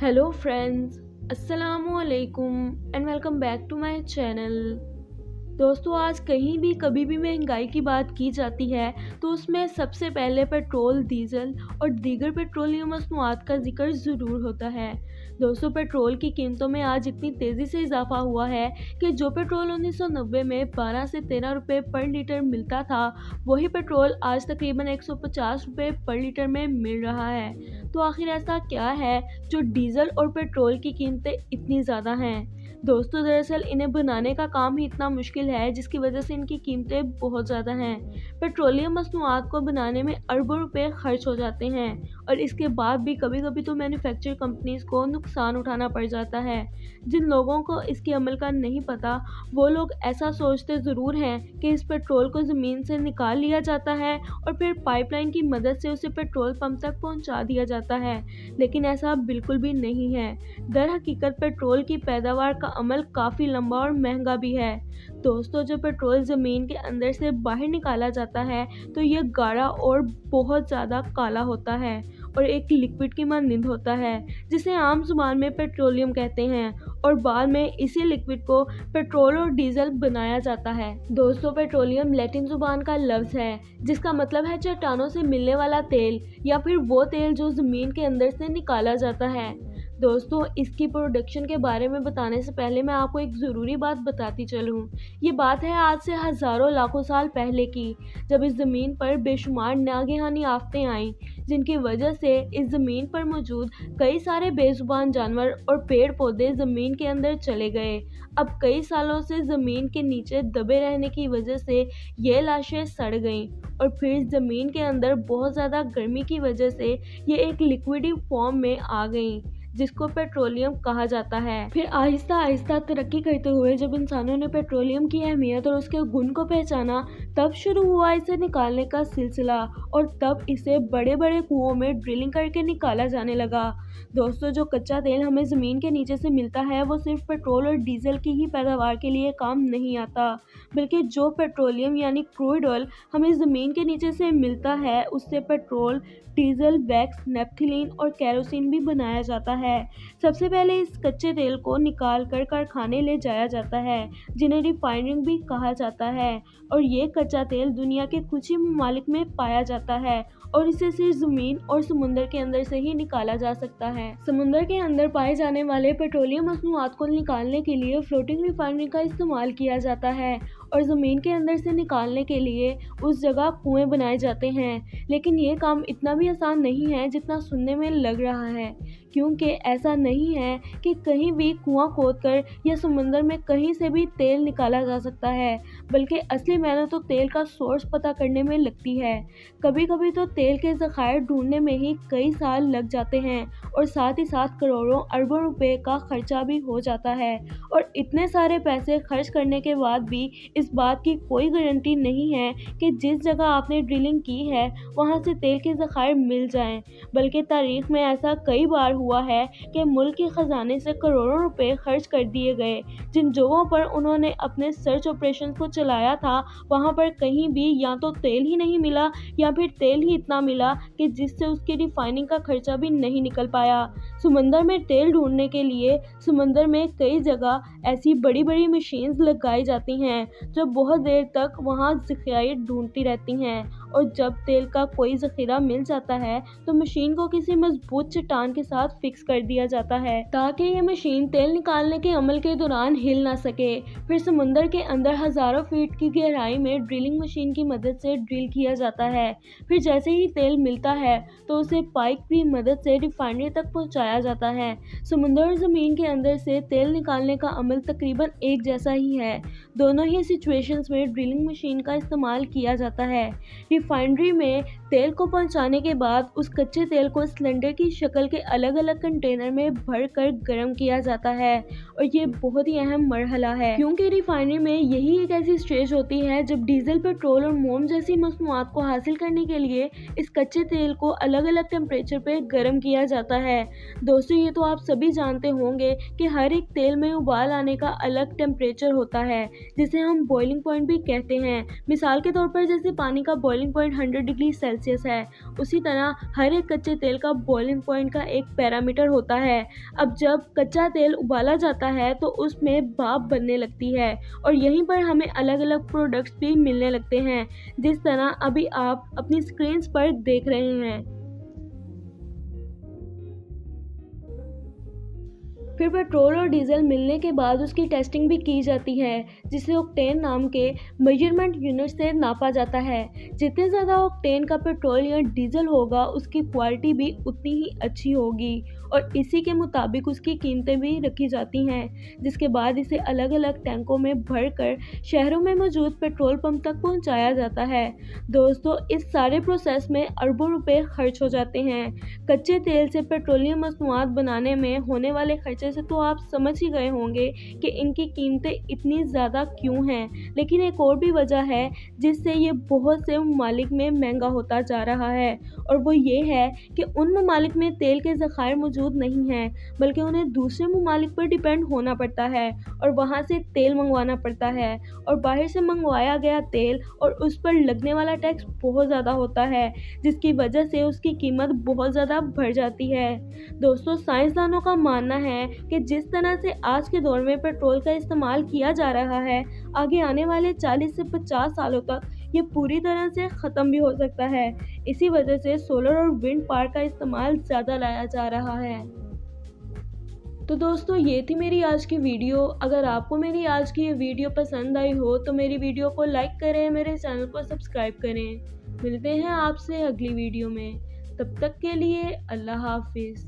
Hello friends, अस्सलामुअलैकुम and welcome back to my channel. दोस्तों, आज कहीं भी कभी भी महंगाई की बात की जाती है तो उसमें सबसे पहले पेट्रोल, डीजल और दीगर पेट्रोलियम मसनूआत का जिक्र ज़रूर होता है। दोस्तों, पेट्रोल की कीमतों में आज इतनी तेज़ी से इजाफा हुआ है कि जो पेट्रोल 1990 में 12 से 13 रुपये पर लीटर मिलता था, वही पेट्रोल आज तकरीबन 150 रुपये पर लीटर में मिल रहा है। तो आखिर ऐसा क्या है जो डीजल और पेट्रोल की कीमतें इतनी ज़्यादा हैं? दोस्तों, दरअसल इन्हें बनाने का काम ही इतना मुश्किल है जिसकी वजह से इनकी कीमतें बहुत ज़्यादा हैं। पेट्रोलियम मसनूआत को बनाने में अरबों रुपए खर्च हो जाते हैं और इसके बाद भी कभी कभी तो मैन्युफैक्चर कंपनीज को नुकसान उठाना पड़ जाता है। जिन लोगों को इसके अमल का नहीं पता, वो लोग ऐसा सोचते ज़रूर हैं कि इस पेट्रोल को ज़मीन से निकाल लिया जाता है और फिर पाइपलाइन की मदद से उसे पेट्रोल पंप तक पहुंचा दिया जाता है, लेकिन ऐसा बिल्कुल भी नहीं है। दर हकीकत पेट्रोल की पैदावार का अमल काफ़ी लंबा और महंगा भी है। दोस्तों, जब पेट्रोल ज़मीन के अंदर से बाहर निकाला जाता है तो ये गाढ़ा और बहुत ज़्यादा काला होता है और एक लिक्विड की मानंद होता है, जिसे आम जुबान में पेट्रोलियम कहते हैं, और बाद में इसी लिक्विड को पेट्रोल और डीजल बनाया जाता है। दोस्तों, पेट्रोलियम लैटिन जुबान का लफ्ज़ है जिसका मतलब है चट्टानों से मिलने वाला तेल या फिर वो तेल जो ज़मीन के अंदर से निकाला जाता है। दोस्तों, इसकी प्रोडक्शन के बारे में बताने से पहले मैं आपको एक ज़रूरी बात बताती चलूँ। ये बात है आज से हज़ारों लाखों साल पहले की, जब इस ज़मीन पर बेशुमार नागहानी आफतें आईं, जिनकी वजह से इस ज़मीन पर मौजूद कई सारे बेज़ुबान जानवर और पेड़ पौधे ज़मीन के अंदर चले गए। अब कई सालों से ज़मीन के नीचे दबे रहने की वजह से ये लाशें सड़ गईं और फिर ज़मीन के अंदर बहुत ज़्यादा गर्मी की वजह से ये एक लिक्विडी फॉर्म में आ गईं, जिसको पेट्रोलियम कहा जाता है। फिर आहिस्ता आहिस्ता तरक्की करते हुए जब इंसानों ने पेट्रोलियम की अहमियत और उसके गुण को पहचाना, तब शुरू हुआ इसे निकालने का सिलसिला और तब इसे बड़े बड़े कुओं में ड्रिलिंग करके निकाला जाने लगा। दोस्तों, जो कच्चा तेल हमें ज़मीन के नीचे से मिलता है वो सिर्फ पेट्रोल और डीजल की ही पैदावार के लिए काम नहीं आता, बल्कि जो पेट्रोलियम यानी क्रूड ऑयल हमें ज़मीन के नीचे से मिलता है, उससे पेट्रोल, डीजल, वैक्स, नेफ्थलीन और केरोसिन भी बनाया जाता है। सबसे पहले इस कच्चे तेल को निकाल कर कारखाने ले जाया जाता है, जिन्हें रिफाइनिंग भी कहा जाता है, और ये कच्चा तेल दुनिया के कुछ ही ममालिक में पाया जाता है और इसे सिर्फ ज़मीन और समुंदर के अंदर से ही निकाला जा सकता है। समुंदर के अंदर पाए जाने वाले पेट्रोलियम मसनूआत को निकालने के लिए फ्लोटिंग रिफाइनरी का इस्तेमाल किया जाता है और ज़मीन के अंदर से निकालने के लिए उस जगह कुएं बनाए जाते हैं। लेकिन ये काम इतना भी आसान नहीं है जितना सुनने में लग रहा है, क्योंकि ऐसा नहीं है कि कहीं भी कुआं खोदकर या समुंदर में कहीं से भी तेल निकाला जा सकता है, बल्कि असली मेहनत तो तेल का सोर्स पता करने में लगती है। कभी कभी तो तेल के ज़खायर ढूंढने में ही कई साल लग जाते हैं और साथ ही साथ करोड़ों अरबों रुपए का खर्चा भी हो जाता है, और इतने सारे पैसे खर्च करने के बाद भी इस बात की कोई गारंटी नहीं है कि जिस जगह आपने ड्रिलिंग की है वहां से तेल के ज़खायर मिल जाएं। बल्कि तारीख में ऐसा कई बार हुआ है कि मुल्क के ख़जाने से करोड़ों रुपए खर्च कर दिए गए। जिन जगहों पर उन्होंने अपने सर्च ऑपरेशन को चलाया था, वहां पर कहीं भी या तो तेल ही नहीं मिला या फिर तेल ही इतना मिला कि जिससे उसकी रिफाइनिंग का खर्चा भी नहीं निकल पाया। समंदर में तेल ढूंढने के लिए समंदर में कई जगह ऐसी बड़ी बड़ी मशीन्स लगाई जाती हैं जो बहुत देर तक वहां ज़खायर ढूंढती रहती हैं, और जब तेल का कोई ज़ख़ीरा मिल जाता है तो मशीन को किसी मजबूत चट्टान के साथ फिक्स कर दिया जाता है ताकि ये मशीन तेल निकालने के अमल के दौरान हिल ना सके। फिर समुंदर के अंदर हज़ारों फीट की गहराई में ड्रिलिंग मशीन की मदद से ड्रिल किया जाता है। फिर जैसे ही तेल मिलता है तो उसे पाइप की मदद से रिफाइनरी तक पहुँचाया जाता है। समुंदर और ज़मीन के अंदर से तेल निकालने का अमल तकरीबन एक जैसा ही है। दोनों ही सिचुएशंस में ड्रिलिंग मशीन का इस्तेमाल किया जाता है। रिफाइनरी में तेल को पहुंचाने के बाद उस कच्चे तेल को सिलेंडर की शक्ल के अलग अलग कंटेनर में भरकर गर्म किया जाता है, और ये बहुत ही अहम मरहला है क्योंकि रिफाइनरी में यही एक ऐसी स्टेज होती है जब डीजल, पेट्रोल और मोम जैसी मसनूआत को हासिल करने के लिए इस कच्चे तेल को अलग अलग टेम्परेचर पे गर्म किया जाता है। दोस्तों, ये तो आप सभी जानते होंगे कि हर एक तेल में उबाल आने का अलग टेम्परेचर होता है, जिसे हम बॉइलिंग पॉइंट भी कहते हैं। मिसाल के तौर पर जैसे पानी का boiling boiling point 100 degree Celsius है। उसी तरह हर एक कच्चे तेल का बॉइलिंग पॉइंट का एक पैरामीटर होता है। अब जब कच्चा तेल उबाला जाता है तो उसमें भाप बनने लगती है और यहीं पर हमें अलग अलग प्रोडक्ट्स भी मिलने लगते हैं, जिस तरह अभी आप अपनी स्क्रीन्स पर देख रहे हैं। फिर पेट्रोल और डीजल मिलने के बाद उसकी टेस्टिंग भी की जाती है, जिसे ऑक्टेन नाम के मेजरमेंट यूनिट से नापा जाता है। जितने ज़्यादा ऑक्टेन का पेट्रोल या डीजल होगा उसकी क्वालिटी भी उतनी ही अच्छी होगी और इसी के मुताबिक उसकी कीमतें भी रखी जाती हैं, जिसके बाद इसे अलग अलग टैंकों में भरकर शहरों में मौजूद पेट्रोल पंप तक पहुंचाया जाता है। दोस्तों, इस सारे प्रोसेस में अरबों रुपए खर्च हो जाते हैं। कच्चे तेल से पेट्रोलियम मसनूआत बनाने में होने वाले खर्चे से तो आप समझ ही गए होंगे कि इनकी कीमतें इतनी ज़्यादा क्यों हैं। लेकिन एक और भी वजह है जिससे ये बहुत से ममालिक में महंगा होता जा रहा है, और वो ये है कि उन ममालिक में तेल के ज़खायर मौजूद नहीं हैं, बल्कि उन्हें दूसरे ममालिक पर डिपेंड होना पड़ता है और वहाँ से तेल मंगवाना पड़ता है, और बाहर से मंगवाया गया तेल और उस पर लगने वाला टैक्स बहुत ज़्यादा होता है, जिसकी वजह से उसकी कीमत बहुत ज़्यादा बढ़ जाती है। दोस्तों, साइंसदानों का मानना है कि जिस तरह से आज के दौर में पेट्रोल का इस्तेमाल किया जा रहा है, आगे आने वाले 40 से 50 सालों तक ये पूरी तरह से ख़त्म भी हो सकता है। इसी वजह से सोलर और विंड पावर का इस्तेमाल ज़्यादा लाया जा रहा है। तो दोस्तों, ये थी मेरी आज की वीडियो। अगर आपको मेरी आज की ये वीडियो पसंद आई हो तो मेरी वीडियो को लाइक करें, मेरे चैनल को सब्सक्राइब करें। मिलते हैं आपसे अगली वीडियो में, तब तक के लिए अल्लाह हाफिज़।